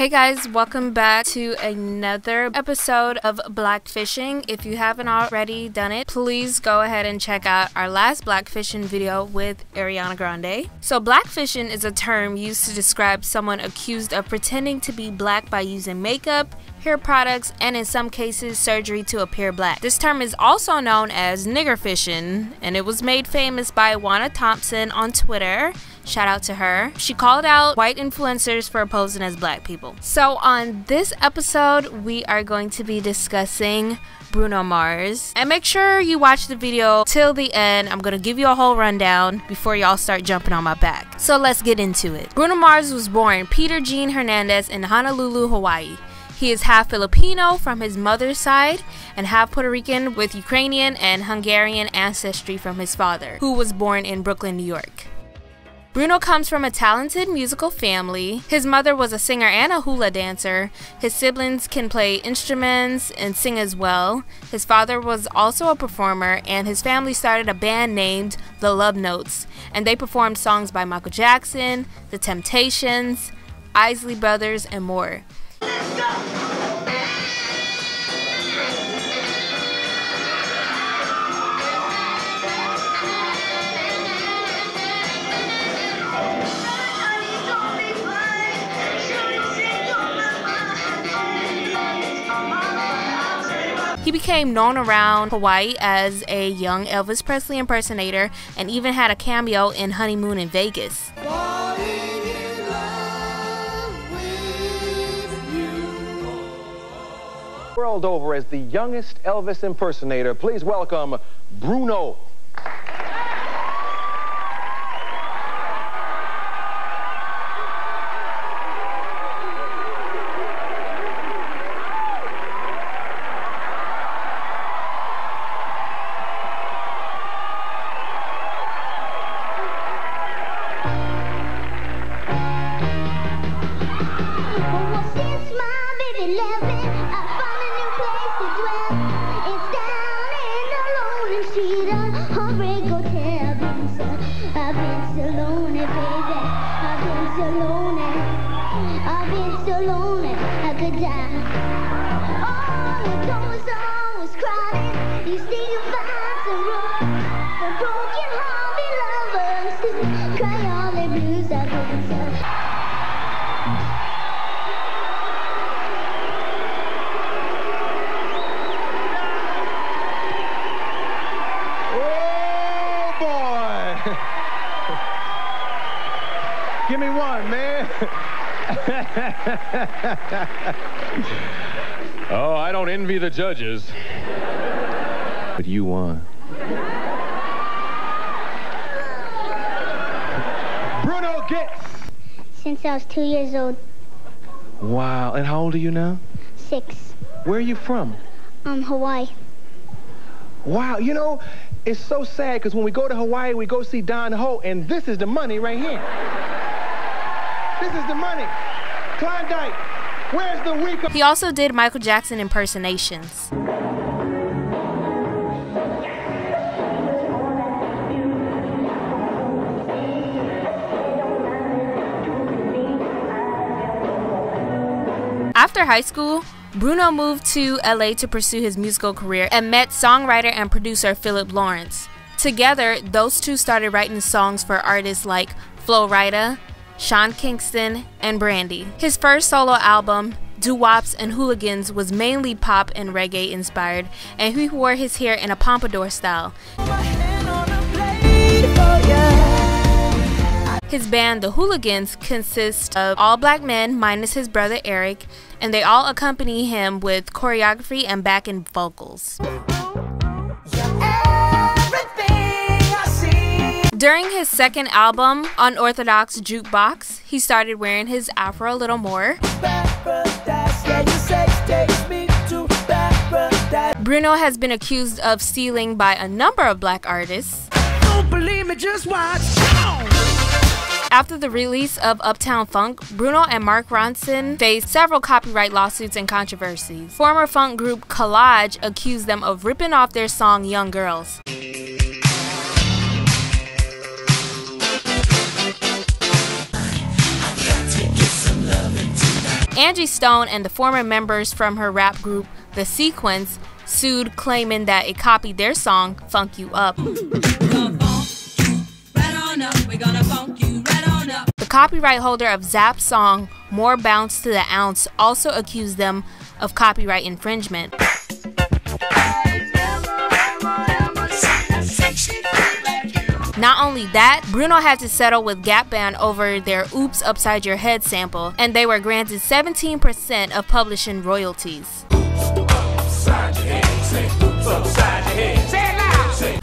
Hey guys, welcome back to another episode of Blackfishing. If you haven't already done it, please go ahead and check out our last Blackfishing video with Ariana Grande. So blackfishing is a term used to describe someone accused of pretending to be black by using makeup, hair products, and in some cases surgery to appear black. This term is also known as nigger fishing, and it was made famous by Wanna Thompson on Twitter. Shout out to her. She called out white influencers for posing as black people. So on this episode, we are going to be discussing Bruno Mars. And make sure you watch the video till the end. I'm gonna give you a whole rundown before y'all start jumping on my back. So let's get into it. Bruno Mars was born Peter Gene Hernandez in Honolulu, Hawaii. He is half Filipino from his mother's side and half Puerto Rican with Ukrainian and Hungarian ancestry from his father, who was born in Brooklyn, New York. Bruno comes from a talented musical family. His mother was a singer and a hula dancer. His siblings can play instruments and sing as well. His father was also a performer, and his family started a band named The Love Notes, and they performed songs by Michael Jackson, The Temptations, Isley Brothers, and more. He became known around Hawaii as a young Elvis Presley impersonator and even had a cameo in Honeymoon in Vegas. World over as the youngest Elvis impersonator, please welcome Bruno. Give me one, man. Oh, I don't envy the judges. But you won. Bruno gets. Since I was 2 years old. Wow, and how old are you now? 6. Where are you from? Hawaii. Wow, you know, it's so sad because when we go to Hawaii, we go see Don Ho, and this is the money right here. This is the money. Klondike, where's the week? He also did Michael Jackson impersonations. After high school, Bruno moved to LA to pursue his musical career and met songwriter and producer Philip Lawrence. Together, those two started writing songs for artists like Flo Rida, Sean Kingston, and Brandy. His first solo album, Doo-Wops and Hooligans, was mainly pop and reggae inspired, and he wore his hair in a pompadour style. His band, The Hooligans, consists of all black men minus his brother Eric, and they all accompany him with choreography and backing vocals. During his second album, Unorthodox Jukebox, he started wearing his afro a little more. Bruno has been accused of stealing by a number of black artists. Don't believe me, just watch. After the release of Uptown Funk, Bruno and Mark Ronson faced several copyright lawsuits and controversies. Former funk group Collage accused them of ripping off their song Young Girls. Angie Stone and the former members from her rap group, The Sequence, sued, claiming that it copied their song, Funk You Up. The copyright holder of Zapp's song, More Bounce to the Ounce, also accused them of copyright infringement. Not only that, Bruno had to settle with Gap Band over their Oops Upside Your Head sample, and they were granted 17% of publishing royalties. Upside your head, say, oops upside your head. Say it loud. Say.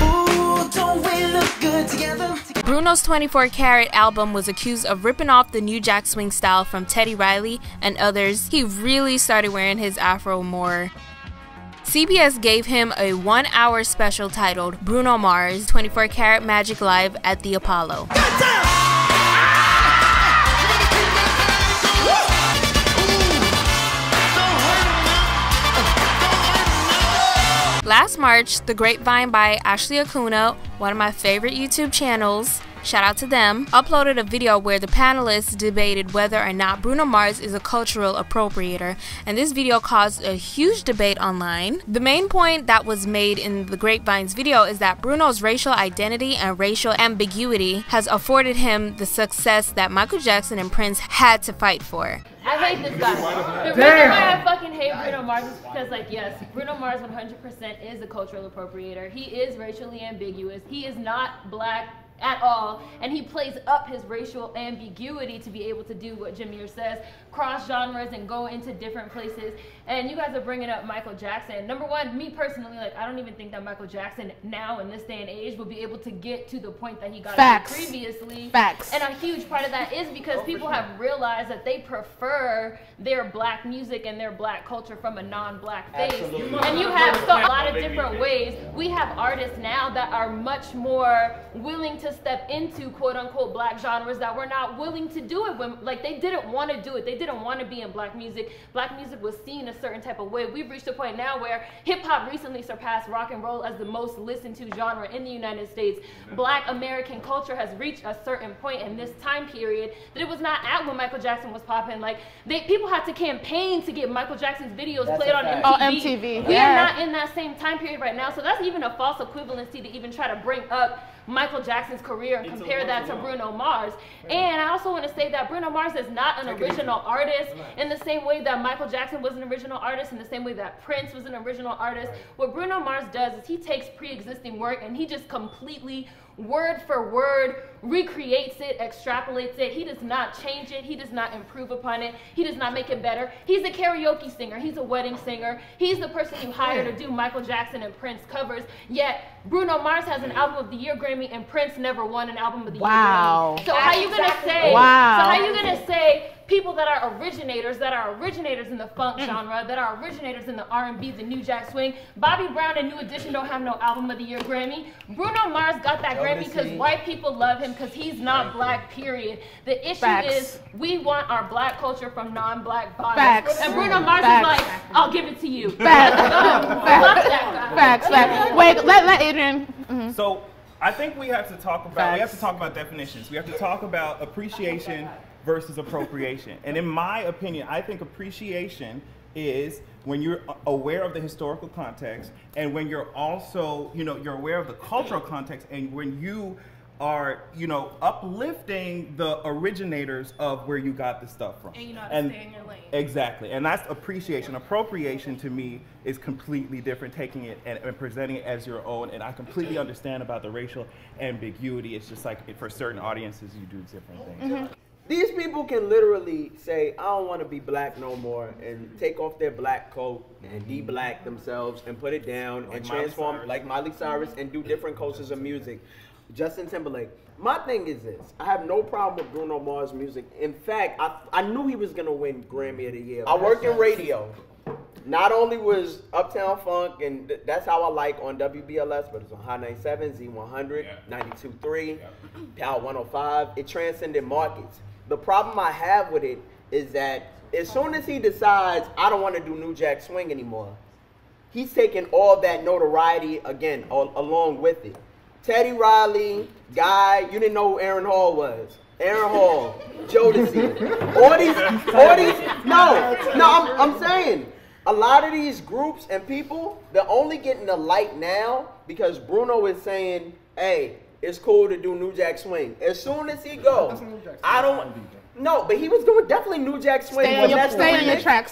Ooh, don't we look good together? Bruno's 24 Karat album was accused of ripping off the New Jack Swing style from Teddy Riley and others. He really started wearing his afro more. CBS gave him a 1-hour special titled Bruno Mars 24 Karat Magic Live at the Apollo. Last March, The Grapevine by Ashley Acuna, one of my favorite YouTube channels, shout out to them, uploaded a video where the panelists debated whether or not Bruno Mars is a cultural appropriator, and this video caused a huge debate online. The main point that was made in The Grapevine's video is that Bruno's racial identity and racial ambiguity has afforded him the success that Michael Jackson and Prince had to fight for. I hate this guy. The reason why I fucking hate Bruno Mars is because, like, yes, Bruno Mars 100% is a cultural appropriator. He is racially ambiguous. He is not black at all, and he plays up his racial ambiguity to be able to do what Jameer says, cross genres and go into different places. And you guys are bringing up Michael Jackson. Number one, me personally, like, I don't even think that Michael Jackson now in this day and age will be able to get to the point that he got to previously. Facts. And a huge part of that is because people have realized that they prefer their black music and their black culture from a non-black face. Absolutely. And you have a lot of different ways. We have artists now that are much more willing to step into quote-unquote black genres that were not willing to do it when, like, they didn't want to do it. They didn't want to be in black music. Black music was seen a certain type of way. We've reached a point now where hip-hop recently surpassed rock and roll as the most listened to genre in the United States. Black American culture has reached a certain point in this time period that it was not at when Michael Jackson was popping. Like, people had to campaign to get Michael Jackson's videos played on MTV. Oh, MTV. We are not in that same time period right now, so that's even a false equivalency to even try to bring up Michael Jackson's career and compare that to Bruno Mars. And I also want to say that Bruno Mars is not an original artist in the same way that Michael Jackson was an original artist, in the same way that Prince was an original artist. What Bruno Mars does is he takes pre-existing work and he just completely, word for word, recreates it, extrapolates it. He does not change it. He does not improve upon it. He does not make it better. He's a karaoke singer. He's a wedding singer. He's the person you hire to do Michael Jackson and Prince covers. Yet Bruno Mars has an Album of the Year Grammy and Prince never won an Album of the Year Grammy. So how you gonna say? Wow. So how you gonna say people that are originators in the funk genre, that are originators in the R&B, the New Jack Swing? Bobby Brown and New Edition don't have no Album of the Year Grammy. Bruno Mars got that Grammy because white people love him because he's not black, period. The issue is we want our black culture from non-black bodies. And Bruno Mars is like, I'll give it to you. Facts. Wait, let Adrian. So I think we have to talk about definitions. We have to talk about appreciation versus appropriation. And in my opinion, I think appreciation is when you're aware of the historical context and when you're also, you're aware of the cultural context, and when you are, uplifting the originators of where you got the stuff from. And you know how to stay in your lane. Exactly. And that's appreciation. Appropriation to me is completely different, taking it and presenting it as your own. And I completely understand about the racial ambiguity. It's just like for certain audiences, you do different things. These people can literally say, I don't want to be black no more, and take off their black coat and de-black themselves and put it down and transform like Miley Cyrus and do different cultures of music. Justin Timberlake. My thing is this. I have no problem with Bruno Mars' music. In fact, I knew he was going to win Grammy of the Year. I work in radio. Not only was Uptown Funk, and that's how I like on WBLS, but it's on High 97, Z100, 92.3, Power 105. It transcended markets. The problem I have with it is that as soon as he decides, I don't want to do New Jack Swing anymore, he's taking all that notoriety again along with it. Teddy Riley, Guy, you didn't know who Aaron Hall was. Aaron Hall, Jodeci, I'm saying, a lot of these groups and people, they're only getting the light now because Bruno is saying, hey, it's cool to do New Jack Swing. As soon as he goes, no, but he was doing definitely New Jack Swing. Stay on your track.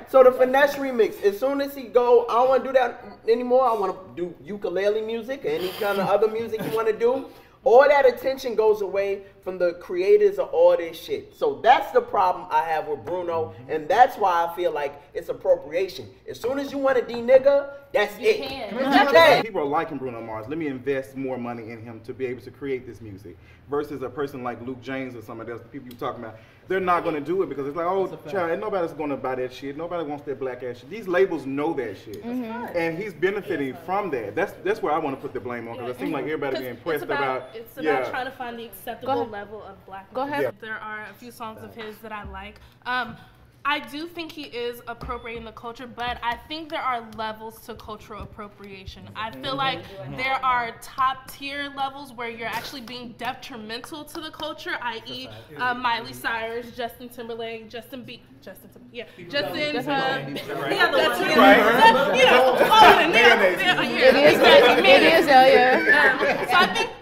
So the Finesse remix, as soon as he go, I don't want to do that anymore. I want to do ukulele music, any kind of other music you want to do. All that attention goes away from the creators of all this shit. So that's the problem I have with Bruno, and that's why I feel like it's appropriation. As soon as you want to de-nigga, that's it. People are liking Bruno Mars. Let me invest more money in him to be able to create this music. Versus a person like Luke James or some of those people you're talking about. They're not going to do it because it's like, oh, child, nobody's going to buy that shit. Nobody wants that black ass shit. These labels know that shit. And he's benefiting from that. That's where I want to put the blame on because it seems like everybody being impressed about. It's about trying to find the acceptable level of black. Go ahead. There are a few songs of his that I like. I do think he is appropriating the culture, but I think there are levels to cultural appropriation. I feel like there are top tier levels where you're actually being detrimental to the culture, i.e. Miley Cyrus, Justin Timberlake, Justin Timberlake. So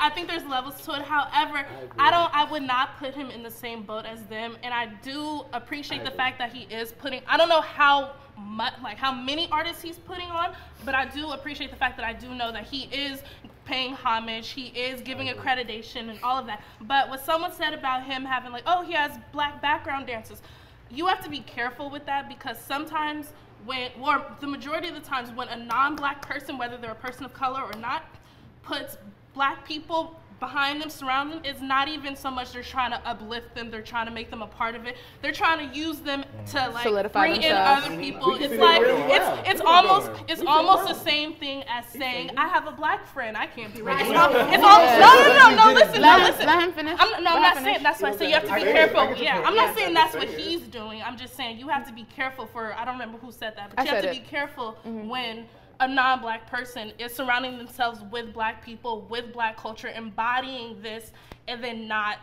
I think there's levels to it. However, I would not put him in the same boat as them, and I do appreciate the fact that he is putting, I don't know how much, like how many artists he's putting on, but I do appreciate the fact that I do know that he is paying homage, he is giving accreditation and all of that. But what someone said about him having like, oh, he has black background dancers, you have to be careful with that because sometimes or the majority of the times when a non-black person, whether they're a person of color or not, puts black people behind them, surround them, it's not even so much they're trying to uplift them, they're trying to make them a part of it. They're trying to use them to like solidify bring themselves. in other people. It's like it's almost the same thing as saying I have a black friend. I can't be racist. No. Listen. Let him finish. I'm not saying that's why I say you have to be careful. Yeah, I'm not saying that's what he's doing. I'm just saying you have to be careful for. I don't remember who said that, but you have to be careful when a non-black person is surrounding themselves with black people, with black culture, embodying this, and then not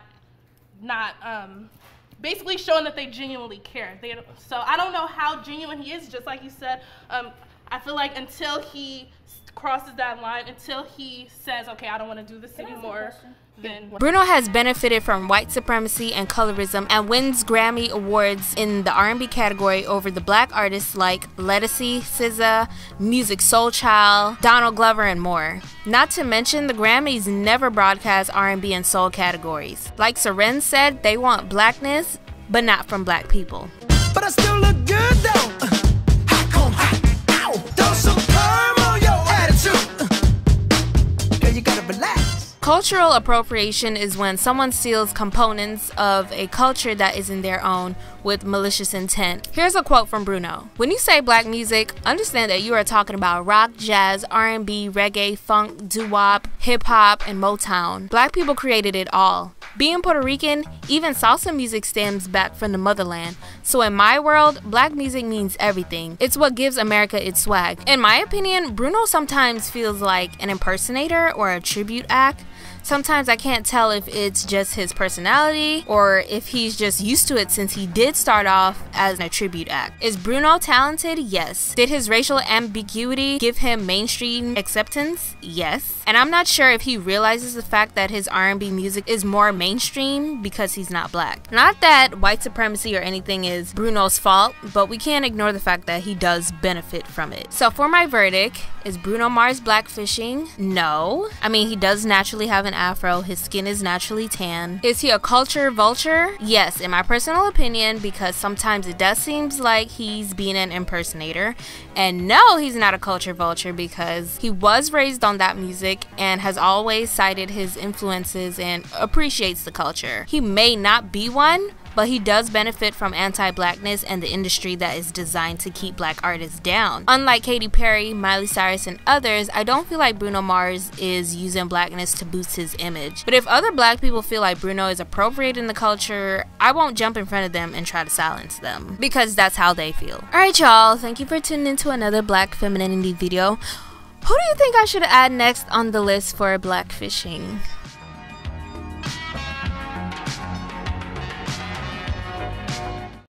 basically showing that they genuinely care. So I don't know how genuine he is, just like you said. I feel like until he crosses that line, until he says, okay, I don't want to do this anymore, then... Bruno has benefited from white supremacy and colorism and wins Grammy Awards in the R&B category over the black artists like Ledisi, SZA, Music Soul Child, Donald Glover, and more. Not to mention, the Grammys never broadcast R&B and soul categories. Like Seren said, they want blackness, but not from black people. But I still look good though. Throw some perm on your attitude. Girl, you gotta relax. Cultural appropriation is when someone steals components of a culture that isn't their own with malicious intent. Here's a quote from Bruno. When you say black music, understand that you are talking about rock, jazz, R&B, reggae, funk, doo-wop, hip-hop, and Motown. Black people created it all. Being Puerto Rican, even salsa music stems back from the motherland. So in my world, black music means everything. It's what gives America its swag. In my opinion, Bruno sometimes feels like an impersonator or a tribute act. Sometimes I can't tell if it's just his personality or if he's just used to it since he did start off as a tribute act. Is Bruno talented? Yes. Did his racial ambiguity give him mainstream acceptance? Yes. And I'm not sure if he realizes the fact that his R&B music is more mainstream because he's not black. Not that white supremacy or anything is Bruno's fault, but we can't ignore the fact that he does benefit from it. So for my verdict, is Bruno Mars blackfishing? No. I mean, he does naturally have an afro, his skin is naturally tan. Is he a culture vulture? Yes, in my personal opinion, because sometimes it does seem like he's being an impersonator. And no, he's not a culture vulture because he was raised on that music and has always cited his influences and appreciates the culture. He may not be one, but he does benefit from anti-blackness and the industry that is designed to keep black artists down. Unlike Katy Perry, Miley Cyrus, and others, I don't feel like Bruno Mars is using blackness to boost his image. But if other black people feel like Bruno is appropriating the culture, I won't jump in front of them and try to silence them, because that's how they feel. Alright y'all, thank you for tuning into another Black Femininity video. Who do you think I should add next on the list for blackfishing?